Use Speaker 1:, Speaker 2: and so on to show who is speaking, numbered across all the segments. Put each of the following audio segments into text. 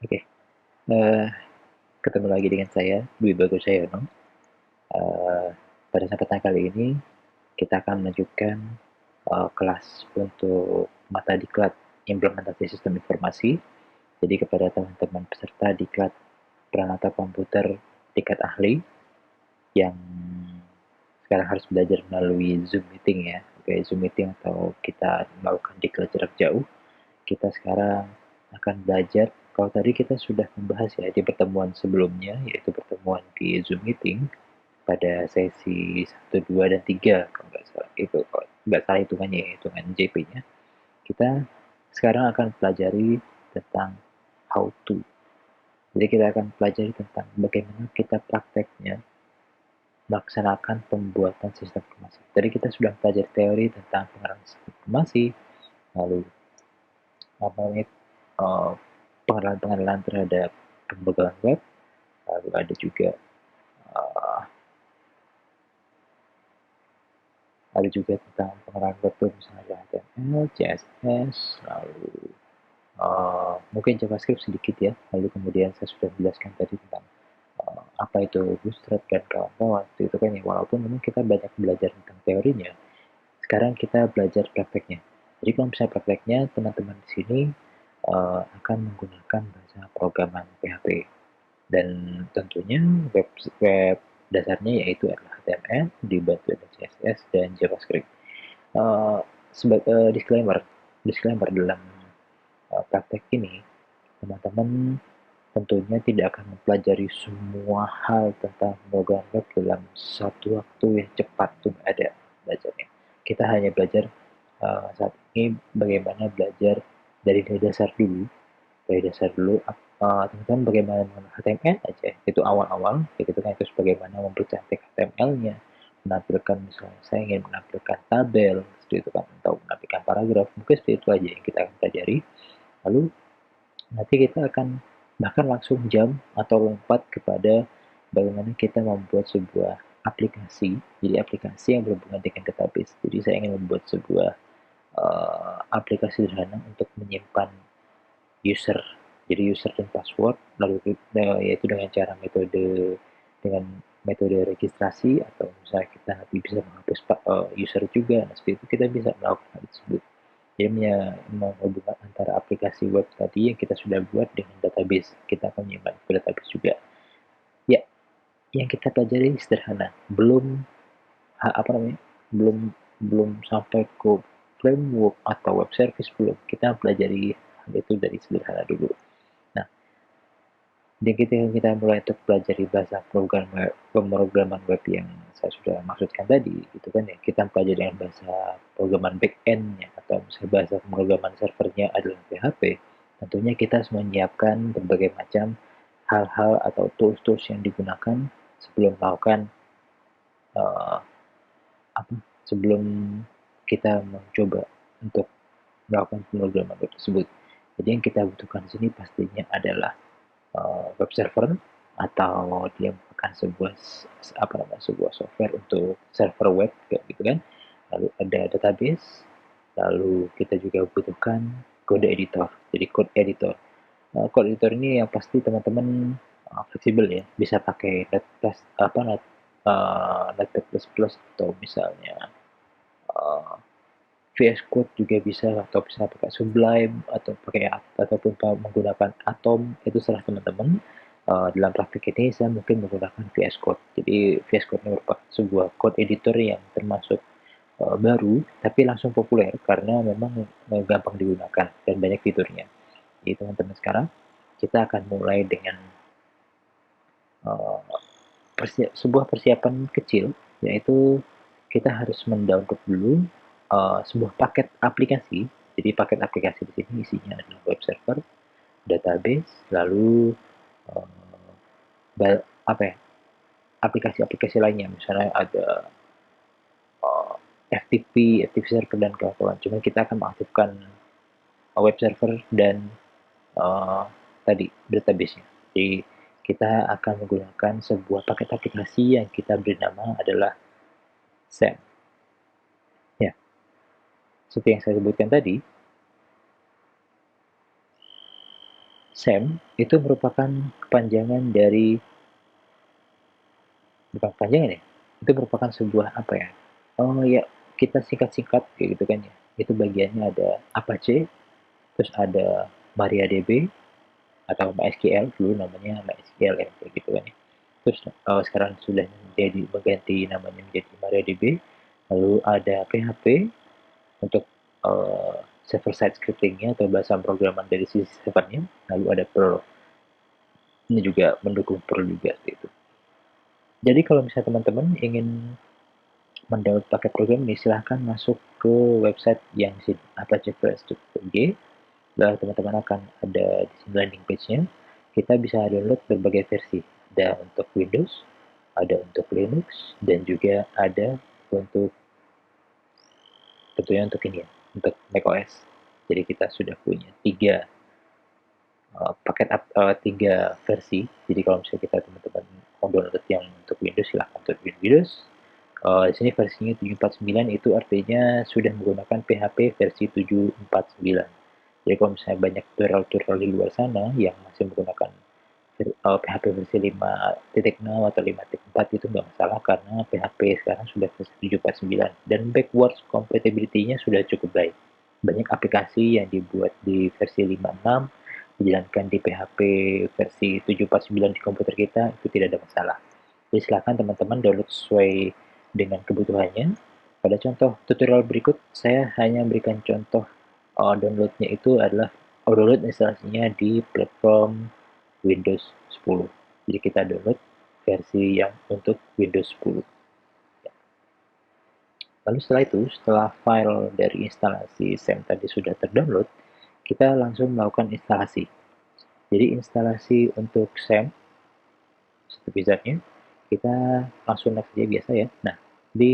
Speaker 1: Oke, eee, ketemu lagi dengan saya, Dwi Bagus Sayono. Pada kesempatan kali ini, kita akan melanjutkan, kelas untuk mata diklat implementasi sistem informasi. Jadi kepada teman-teman peserta diklat peralatan komputer tingkat ahli yang sekarang harus belajar melalui Zoom meeting ya, oke, Zoom meeting atau kita melakukan diklat jarak jauh. Kita sekarang akan belajar, kalau tadi kita sudah membahas ya di pertemuan sebelumnya, yaitu pertemuan di Zoom meeting pada sesi 1, 2, dan 3, kalau nggak salah itu, kalau nggak salah hitungannya ya, hitungan JP-nya. Kita sekarang akan pelajari tentang how to. Jadi kita akan pelajari tentang bagaimana kita prakteknya melaksanakan pembuatan sistem informasi. Tadi kita sudah pelajari teori tentang pengenalan sistem informasi, lalu apa namanya, pengenalan-pengenalan terhadap pemrograman web, lalu ada juga uh, tentang pengenalan web itu misalnya HTML, CSS, lalu mungkin JavaScript sedikit ya, lalu kemudian saya sudah menjelaskan tadi tentang apa itu Bootstrap dan kawan-kawan. Itu kan ya, walaupun memang kita banyak belajar tentang teorinya, sekarang kita belajar prakteknya. Jadi kalau misalnya prakteknya, teman-teman di sini akan menggunakan bahasa programan PHP. Dan tentunya web web dasarnya yaitu adalah HTML dibantu dengan CSS dan JavaScript. Uh, sebagai disclaimer, dalam praktek ini, teman-teman tentunya tidak akan mempelajari semua hal tentang pemrograman web dalam satu waktu yang cepat itu ada belajarnya. Kita hanya belajar saat ini bagaimana belajar dari dasar dulu, teman-teman bagaimana menggunakan HTML aja, itu awal-awal kayak gitu kan, terus bagaimana mempercantik HTML-nya, menampilkan, misalnya saya ingin menampilkan tabel seperti itu kan, atau menampilkan paragraf, mungkin seperti itu aja yang kita akan pelajari. Lalu nanti kita akan bahkan langsung jam atau lompat kepada bagaimana kita membuat sebuah aplikasi, jadi aplikasi yang berhubungan dengan database. Jadi saya ingin membuat sebuah aplikasi sederhana untuk menyimpan user, jadi user dan password, lalu yaitu dengan metode registrasi, atau misalnya kita nanti bisa menghapus user juga. Nah, seperti itu kita bisa melakukan hal tersebut. Jadi menghubungkan antara aplikasi web tadi yang kita sudah buat dengan database, kita akan menyimpan ke database juga. Ya, yang kita pelajari sederhana, belum apa namanya, belum belum sampai ke framework atau web service, belum. Kita pelajari hal itu dari sederhana dulu. Nah, dan ketika kita mulai untuk belajar bahasa pemrograman web yang saya sudah maksudkan tadi, itu kan ya, kita pelajari dengan bahasa programan back-end-nya atau misalnya bahasa pemrograman servernya adalah PHP, tentunya kita harus menyiapkan berbagai macam hal-hal atau tools-tools yang digunakan sebelum melakukan uh, apa sebelum kita mencoba untuk melakukan pemrograman web tersebut. Jadi yang kita butuhkan di sini pastinya adalah web server, atau dia merupakan sebuah software untuk server web kayak gitu kan. Lalu ada database, lalu kita juga butuhkan kode editor. Jadi code editor ini yang pasti teman-teman fleksibel ya, bisa pakai Notepad++ atau misalnya uh, VS Code juga bisa, atau bisa pakai Sublime ataupun menggunakan Atom, itu salah teman-teman. Dalam praktik ini saya mungkin menggunakan VS Code. Jadi VS Code ini merupakan sebuah code editor yang termasuk baru tapi langsung populer karena memang gampang digunakan dan banyak fiturnya. Jadi teman-teman, sekarang kita akan mulai dengan uh, sebuah persiapan kecil, yaitu kita harus mendownload dulu sebuah paket aplikasi. Jadi paket aplikasi di sini isinya adalah web server, database, lalu apa ya, aplikasi-aplikasi lainnya, misalnya ada uh, FTP server dan kawan-kawan. Cuma kita akan mengaktifkan web server dan uh, tadi database-nya. Jadi kita akan menggunakan sebuah paket aplikasi yang kita beri nama adalah SAM. Ya, seperti yang saya sebutkan tadi, SAM itu merupakan kepanjangan dari, bukan kepanjangan ya, itu merupakan sebuah apa ya? Oh ya, kita singkat-singkat kayak gitu kan ya. Itu bagiannya ada Apache, terus ada MariaDB atau MySQL, dulu namanya MySQL ya kayak gitu kan ya. Terus sekarang sudah jadi berganti namanya menjadi MariaDB. Lalu ada PHP untuk server side scriptingnya atau bahasa programan dari sisi servernya. Lalu ada Perl, ini juga mendukung Perl juga itu. Jadi kalau misalnya teman-teman ingin mendownload paket program ini, silahkan masuk ke website yang sini, apacefresh.org. Lalu teman-teman akan ada di sini landing page-nya. Kita bisa download berbagai versi. Ada untuk Windows, ada untuk Linux, dan juga ada untuk, tentunya untuk ini ya, untuk macOS. Jadi kita sudah punya tiga versi. Jadi kalau misalnya kita teman-teman mau download yang untuk Windows, silahkan untuk Windows. Di sini versinya 749, itu artinya sudah menggunakan PHP versi 749. Jadi kalau misalnya banyak tutorial-tutorial di luar sana yang masih menggunakan PHP versi 5.0 atau 5.4, itu nggak masalah karena PHP sekarang sudah versi 749 dan backwards compatibility-nya sudah cukup baik. Banyak aplikasi yang dibuat di versi 56 dijalankan di PHP versi 749 di komputer kita, itu tidak ada masalah. Jadi silakan teman-teman download sesuai dengan kebutuhannya. Pada contoh tutorial berikut, saya hanya memberikan contoh downloadnya itu adalah download instalasinya di platform Windows 10. Jadi kita download versi yang untuk Windows 10. Lalu setelah file dari instalasi SAM tadi sudah terdownload, kita langsung melakukan instalasi. Jadi instalasi untuk SAM, seperti wizardnya, kita langsung next aja biasa ya. Nah, di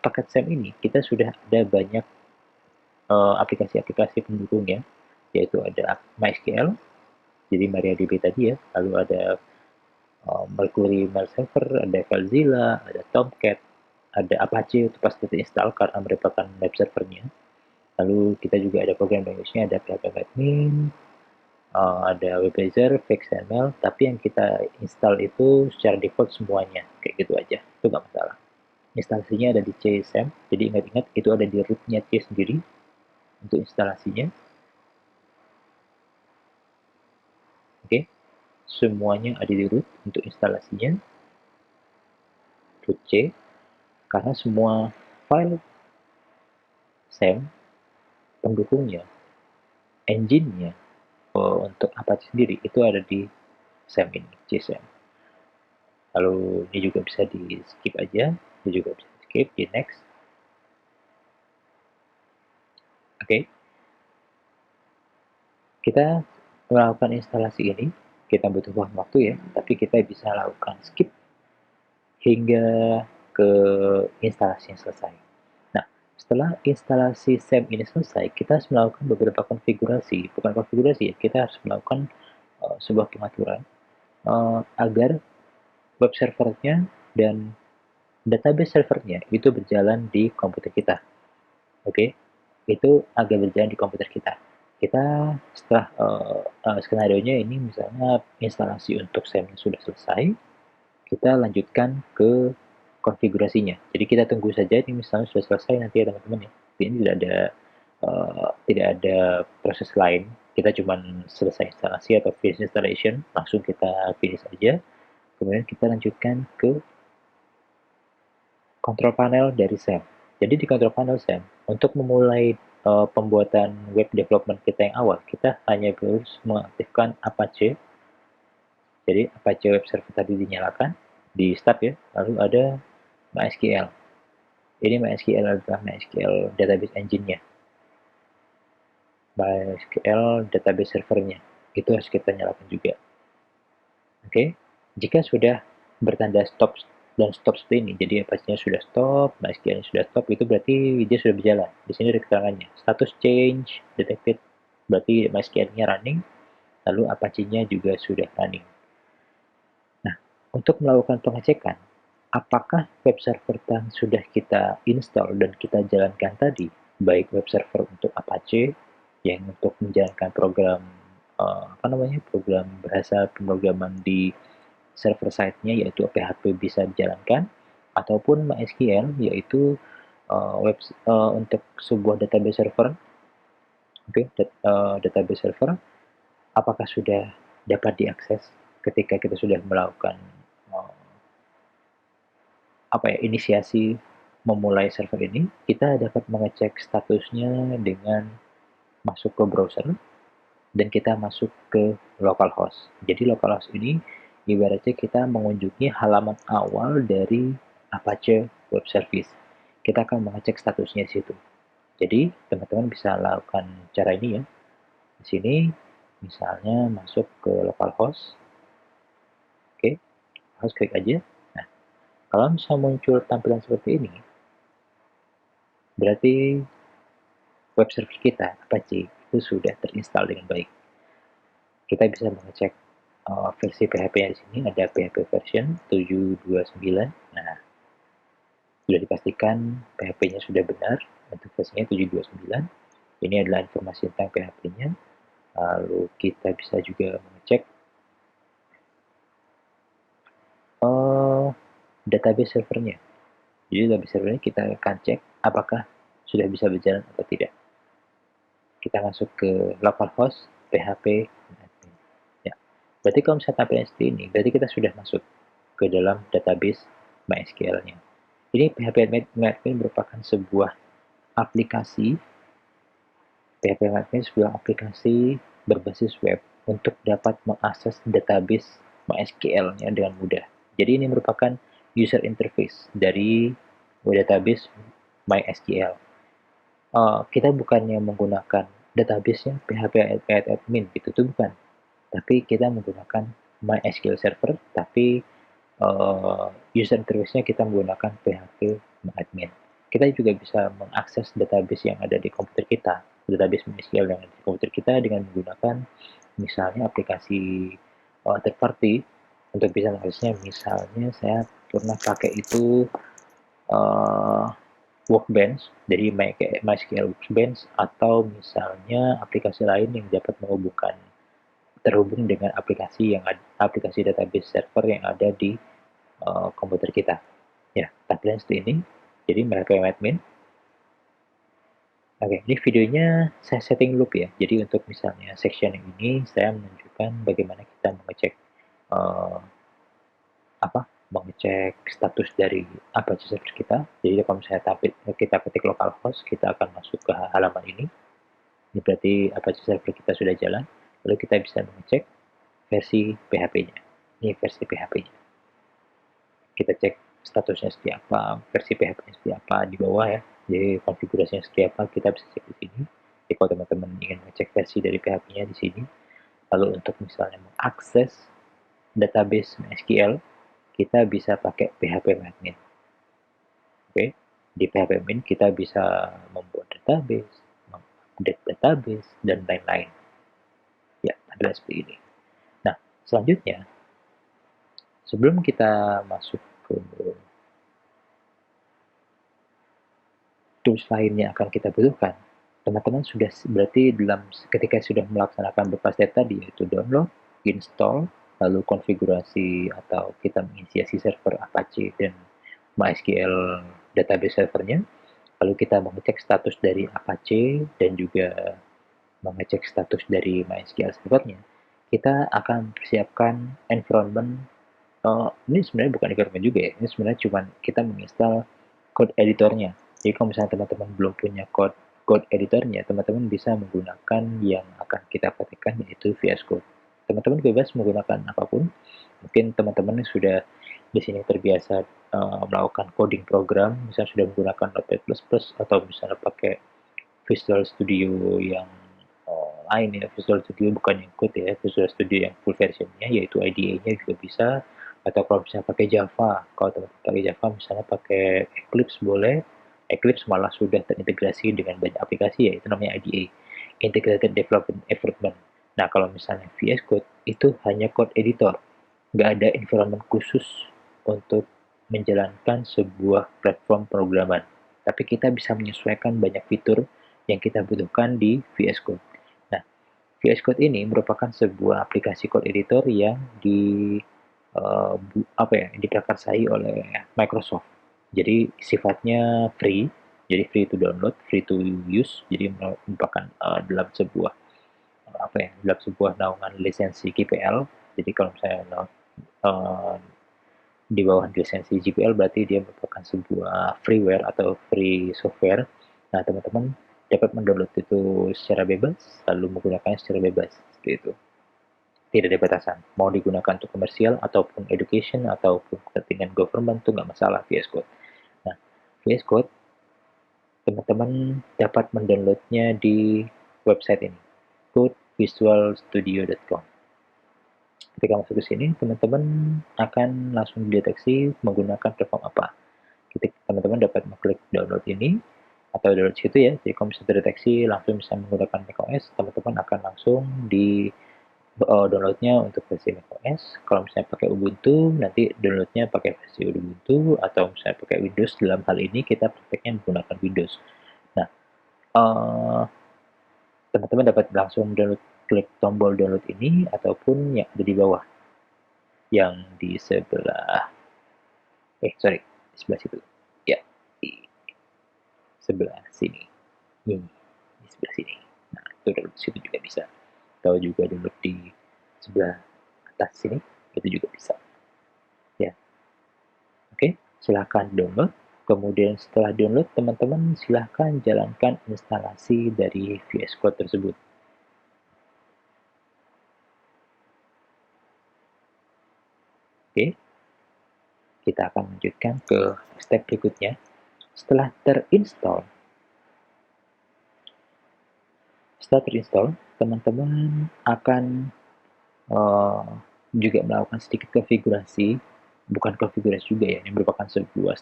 Speaker 1: paket SAM ini, kita sudah ada banyak aplikasi-aplikasi pendukungnya, yaitu ada MySQL, jadi MariaDB tadi ya, lalu ada Mercury Mail Server, ada FileZilla, ada Tomcat, ada Apache itu pasti terinstall karena merupakan web servernya. Lalu kita juga ada program language-nya, ada PHP-Admin, ada WebRaiser, FixML, tapi yang kita install itu secara default semuanya, kayak gitu aja, itu nggak masalah. Instalasinya ada di CSM, jadi ingat-ingat itu ada di root-nya C sendiri untuk instalasinya. Oke, semuanya ada di root untuk instalasinya, root C, karena semua file SAM, pendukungnya, engine-nya, untuk Apache sendiri itu ada di SAM ini, CSM. Lalu ini juga bisa di skip aja, ini juga bisa di skip, di next. Oke, kita melakukan instalasi ini, kita butuh waktu ya, tapi kita bisa lakukan skip hingga ke instalasi yang selesai. Nah, setelah instalasi SAM ini selesai, kita harus melakukan beberapa konfigurasi, bukan konfigurasi ya, kita harus melakukan sebuah pengaturan agar web servernya dan database servernya itu berjalan di komputer kita. Oke, itu agar berjalan di komputer kita. Kita setelah skenario-nya ini misalnya instalasi untuk SAM sudah selesai, kita lanjutkan ke konfigurasinya. Jadi kita tunggu saja ini misalnya sudah selesai nanti ya teman-teman ya. Ini tidak ada proses lain. Kita cuma selesai instalasi atau finish installation, langsung kita finish aja. Kemudian kita lanjutkan ke control panel dari SAM. Jadi di control panel SAM, untuk memulai pembuatan web development kita yang awal, kita hanya harus mengaktifkan Apache. Jadi Apache web server tadi dinyalakan, di start ya, lalu ada MySQL. Ini MySQL adalah MySQL database engine-nya, MySQL database servernya. Itu harus kita nyalakan juga. Oke, jika sudah bertanda stop dan stop seperti ini, jadi Apache-nya sudah stop, MySQL sudah stop, itu berarti dia sudah berjalan. Di sini ada keterangannya, status change detected, berarti MySQL-nya running, lalu Apache-nya juga sudah running. Nah, untuk melakukan pengecekan, apakah web server yang sudah kita install dan kita jalankan tadi, baik web server untuk Apache, yang untuk menjalankan program program bahasa pemrograman di server side-nya yaitu PHP bisa dijalankan, ataupun MySQL yaitu untuk sebuah database server. Oke, database server apakah sudah dapat diakses ketika kita sudah melakukan inisiasi memulai server ini. Kita dapat mengecek statusnya dengan masuk ke browser dan kita masuk ke localhost. Jadi localhost ini ibaratnya kita mengunjungi halaman awal dari Apache Web Service. Kita akan mengecek statusnya di situ. Jadi teman-teman bisa lakukan cara ini ya. Di sini misalnya masuk ke localhost. Oke, harus klik aja. Nah, kalau misalnya muncul tampilan seperti ini, berarti web server kita Apache itu sudah terinstall dengan baik. Kita bisa mengecek versi PHP-nya di sini, ada PHP version 7.2.9. Nah, sudah dipastikan PHP-nya sudah benar untuk versinya 7.2.9. Ini adalah informasi tentang PHP-nya. Lalu kita bisa juga mengecek database servernya. Jadi database servernya kita akan cek apakah sudah bisa berjalan atau tidak. Kita masuk ke localhost, PHP, ya. Berarti kalau misalnya tampilan seperti ini, berarti kita sudah masuk ke dalam database MySQL-nya. Ini PHP Admin merupakan sebuah aplikasi. PHP Admin sebuah aplikasi berbasis web untuk dapat mengakses database MySQL-nya dengan mudah. Jadi ini merupakan user interface dari database MySQL. Kita bukannya menggunakan database-nya PHP Admin gitu, itu bukan. Tapi kita menggunakan MySQL Server, tapi user interface-nya kita menggunakan PHP Admin. Kita juga bisa mengakses database yang ada di komputer kita, database MySQL yang ada di komputer kita dengan menggunakan misalnya aplikasi third party untuk bisa mengaksesnya. Misalnya saya pernah pakai itu Workbench, jadi MySQL Workbench, atau misalnya aplikasi lain yang dapat terhubung dengan aplikasi database server yang ada di komputer kita. Ya, tampilan seperti ini. Jadi mereka admin. Oke, ini videonya saya setting loop ya. Jadi untuk misalnya section ini saya menunjukkan bagaimana kita mengecek uh, mengecek status dari Apache server kita. Jadi kalau misalnya kita ketik localhost, kita akan masuk ke halaman ini. Ini berarti Apache server kita sudah jalan. Lalu kita bisa mengecek versi PHP-nya. Ini versi PHP-nya. Kita cek statusnya seperti apa, versi PHP-nya seperti apa di bawah ya. Jadi konfigurasinya seperti apa kita bisa cek di sini. Jadi kalau teman-teman ingin mengecek versi dari PHP-nya di sini, lalu untuk misalnya mengakses database MySQL, kita bisa pakai PHP admin. Oke, di PHP admin kita bisa membuat database, mengupdate database, dan lain-lain. Ya, adalah seperti ini. Nah, selanjutnya, sebelum kita masuk ke tools lain yang akan kita butuhkan, teman-teman sudah berarti ketika sudah melaksanakan beberapa step tadi, yaitu download, install, lalu konfigurasi atau kita menginisiasi server Apache dan MySQL database servernya, lalu kita mengecek status dari Apache dan juga mengecek status dari MySQL servernya, kita akan persiapkan environment. Ini sebenarnya bukan environment juga ya, ini sebenarnya cuma kita menginstal code editornya. Jadi kalau misalnya teman-teman belum punya code editornya, teman-teman bisa menggunakan yang akan kita praktekkan, yaitu VS Code. Teman-teman bebas menggunakan apapun. Mungkin teman-teman yang sudah di sini terbiasa melakukan coding program, misalnya sudah menggunakan Notepad++ atau misalnya pakai Visual Studio yang lain ya, Visual Studio bukan yang code ya, Visual Studio yang full versionnya yaitu IDE-nya juga bisa, atau kalau misalnya pakai Java, kalau teman-teman pakai Java misalnya pakai Eclipse boleh. Eclipse malah sudah terintegrasi dengan banyak aplikasi ya, itu namanya IDE, Integrated Development Environment. Nah kalau misalnya VS Code itu hanya code editor, nggak ada environment khusus untuk menjalankan sebuah platform programan, tapi kita bisa menyesuaikan banyak fitur yang kita butuhkan di VS Code. Nah, VS Code ini merupakan sebuah aplikasi code editor yang diprakarsai oleh Microsoft. Jadi sifatnya free, jadi free to download, free to use. Jadi merupakan dalam sebuah naungan lisensi GPL. Jadi kalau misalnya uh, di bawah lisensi GPL berarti dia merupakan sebuah freeware atau free software. Nah, teman-teman dapat mendownload itu secara bebas, lalu menggunakannya secara bebas, seperti itu. Tidak ada batasan, mau digunakan untuk komersial ataupun education ataupun kepentingan government itu nggak masalah VS Code. Nah, VS Code teman-teman dapat mendownloadnya di website ini, codevisualstudio.com. Ketika masuk ke sini, teman-teman akan langsung dideteksi menggunakan platform apa. Ketika teman-teman dapat mengklik download ini, atau download situ ya, jadi kalau misalnya terdeteksi langsung bisa menggunakan macOS, teman-teman akan langsung di downloadnya untuk versi macOS. Kalau misalnya pakai Ubuntu, nanti downloadnya pakai versi Ubuntu, atau misalnya pakai Windows. Dalam hal ini kita prakteknya menggunakan Windows. Nah, teman-teman dapat langsung download, klik tombol download ini, ataupun yang ada di bawah, yang di sebelah, di sebelah situ. Ya, di sebelah sini. Ini, di sebelah sini. Nah, itu download situ juga bisa. Atau juga download di sebelah atas sini, itu juga bisa. Ya, oke, silahkan download. Kemudian setelah download, teman-teman silahkan jalankan instalasi dari VS Code tersebut. Oke, kita akan lanjutkan ke step berikutnya. Setelah terinstall, teman-teman akan juga melakukan sedikit konfigurasi, bukan konfigurasi juga ya, ini merupakan sebuah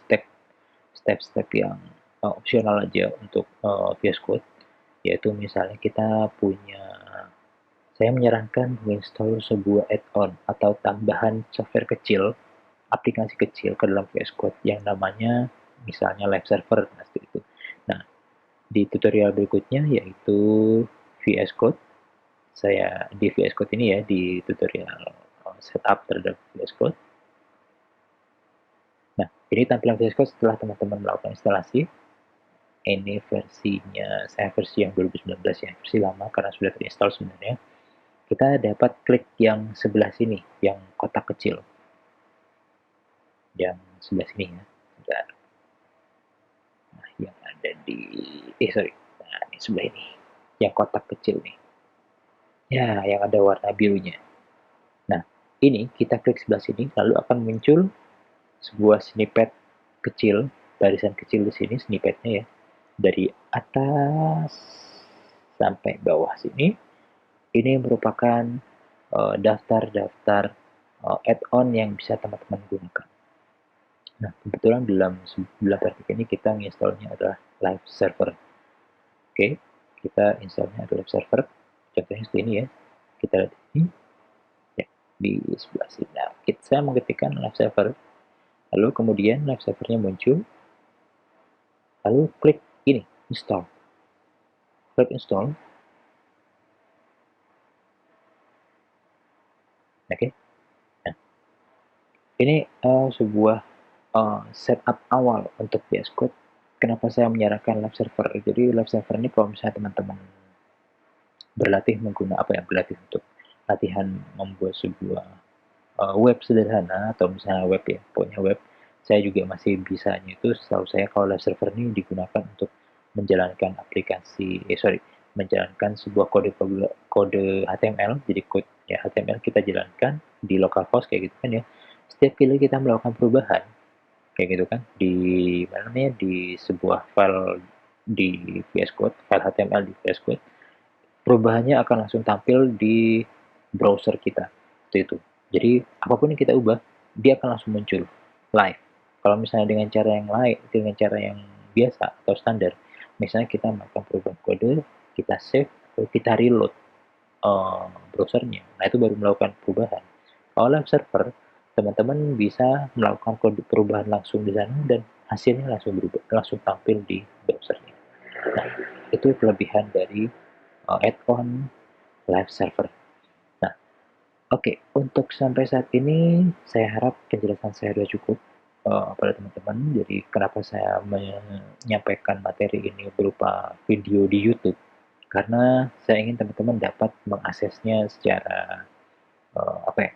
Speaker 1: step-step yang opsional aja untuk VS Code, yaitu misalnya saya menyarankan menginstall sebuah add-on atau tambahan software kecil, aplikasi kecil ke dalam VS Code yang namanya misalnya live server, seperti itu. Nah, di tutorial berikutnya yaitu VS Code, saya di VS Code ini ya, di tutorial setup terhadap VS Code. Nah, ini tampilan VS Code setelah teman-teman melakukan instalasi. Ini versinya, saya versi yang 2019 ya, versi lama karena sudah terinstall sebenarnya. Kita dapat klik yang sebelah sini, yang kotak kecil. Yang sebelah sini ya. Bentar. Nah, yang ada di, nah ini sebelah ini. Yang kotak kecil nih. Ya, yang ada warna birunya. Nah, ini kita klik sebelah sini, lalu akan muncul sebuah snippet kecil, barisan kecil di sini snippetnya ya, dari atas sampai bawah sini. Ini merupakan daftar-daftar add-on yang bisa teman-teman gunakan. Nah, kebetulan dalam praktik ini kita menginstalnya adalah live server. Oke, kita installnya adalah live server. Contohnya seperti ini ya. Kita lihat ini ya, di sebelah sini. Nah, saya mengetikkan live server. Lalu kemudian live servernya muncul. Lalu klik ini, install. Klik install. Oke. Nah, ini sebuah setup awal untuk VS Code. Kenapa saya menyarankan live server? Jadi live server ini kalau misalnya teman-teman berlatih berlatih untuk latihan membuat sebuah web sederhana, atau misalnya web ya, pokoknya web, saya juga masih bisanya itu, setahu saya kalau live server ini digunakan untuk menjalankan menjalankan sebuah kode HTML. Jadi kode ya HTML kita jalankan di localhost kayak gitu kan ya. Setiap kali kita melakukan perubahan kayak gitu kan di mana namanya, di sebuah file di VS Code, file HTML di VS Code, perubahannya akan langsung tampil di browser kita. Itu. Jadi apapun yang kita ubah, dia akan langsung muncul live. Kalau misalnya dengan cara yang lain, dengan cara yang biasa atau standar, misalnya kita melakukan perubahan kode, kita save, lalu kita reload browsernya. Nah, itu baru melakukan perubahan. Kalau live server, teman-teman bisa melakukan kode perubahan langsung di sana dan hasilnya langsung tampil di browsernya. Nah, itu kelebihan dari add-on live server. Nah, oke, untuk sampai saat ini saya harap penjelasan saya sudah cukup pada teman-teman. Jadi kenapa saya menyampaikan materi ini berupa video di YouTube? Karena saya ingin teman-teman dapat mengaksesnya secara apa ya,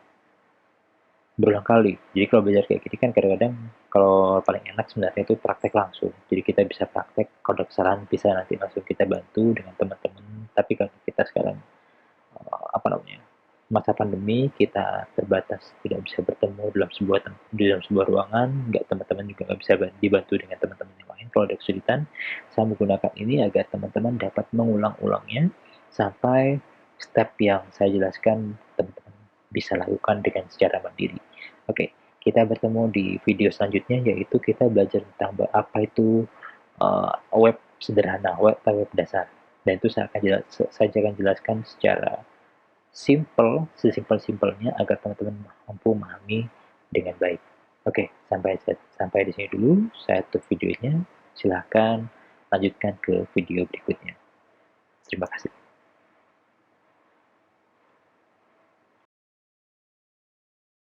Speaker 1: berulang kali. Jadi kalau belajar kayak gini kan kadang-kadang kalau paling enak sebenarnya itu praktek langsung. Jadi kita bisa praktek, kalau ada kesalahan bisa nanti langsung kita bantu dengan teman-teman. Tapi kalau kita sekarang apa namanya, masa pandemi kita terbatas tidak bisa bertemu dalam sebuah ruangan, nggak, teman-teman juga nggak bisa dibantu dengan teman-teman yang lain. Kalau ada kesulitan, saya menggunakan ini agar teman-teman dapat mengulang-ulangnya sampai step yang saya jelaskan teman-teman bisa lakukan dengan secara mandiri. Oke, kita bertemu di video selanjutnya, yaitu kita belajar tentang apa itu web sederhana, web dasar. Dan itu saya akan jelaskan secara sesimpel-simpelnya agar teman-teman mampu memahami dengan baik. Oke, sampai di sini dulu. Saya tutup videonya. Silahkan lanjutkan ke video berikutnya. Terima kasih.